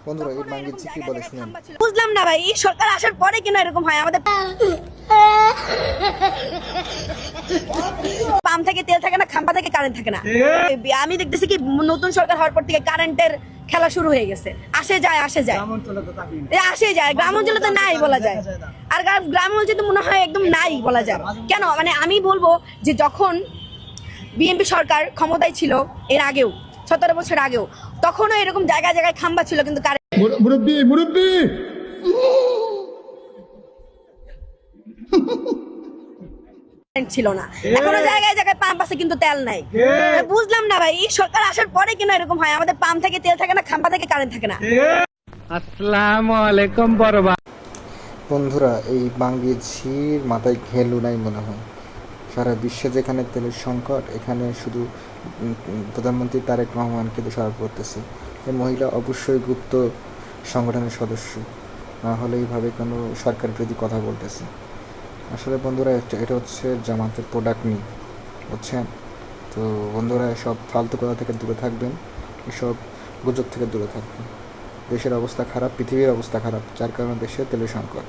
বন্ধুরা এই বাঙ্গিজি কি বলে শুনেন। বুঝলাম না ভাই, এই সরকার আসার পরে কেন এরকম হয় আমাদের পাম্প থেকে তেল থাকে না, খাম্পা থেকে কারেন্ট থাকে না। আমি দেখতেছি কি নতুন সরকার হওয়ার পর থেকে কারেন্টের খেলা শুরু হয়ে গেছে। আসে যায় আসে যায় আসে যায়, গ্রাম অঞ্চলে তো নাই বলা যায়। আর গ্রাম অঞ্চলে তো মনে হয় একদম নাই বলা যায়। কেন মানে আমি বলবো যে যখন বিএনপি সরকার ক্ষমতায় ছিল এর আগেও 17 বছর আগেও, তখনও এরকম জায়গায় জায়গায় খাম্বা ছিল কিন্তু মুরব্বি মুরব্বি কারেন্ট ছিল না। এখনো জায়গায় জায়গায় পাম্প আছে কিন্তু তেল নাই। বুঝলাম না ভাই, এই সরকার আসার পরে কেন এরকম হয় আমাদের পাম্প থেকে তেল থাকে না, খাম্পা থেকে কারেন্ট থাকে না। আসসালামু আলাইকুম বড় ভাই। বন্ধুরা এই বাঙ্গিজির মাথায় ঘেলু নাই মনে হয়। সারা বিশ্বে যেখানে তেলের সংকট, এখানে শুধু প্রধানমন্ত্রী তারেক রহমানকে দোষারোপ করতেছে। এই মহিলা অবশ্যই গুপ্ত সংগঠনের সদস্য, না হলে এইভাবে কোনো সরকার বিরোধী কথা বলতেছে। আসলে বন্ধুরা এটা হচ্ছে জামাতের প্রোডাক্ট নিয়ে, বুঝছেন তো। বন্ধুরা এসব ফালতু কথা থেকে দূরে থাকবেন, এসব গুজব থেকে দূরে থাকবেন। দেশের অবস্থা খারাপ, পৃথিবীর অবস্থা খারাপ, যার কারণে দেশে তেলের সংকট।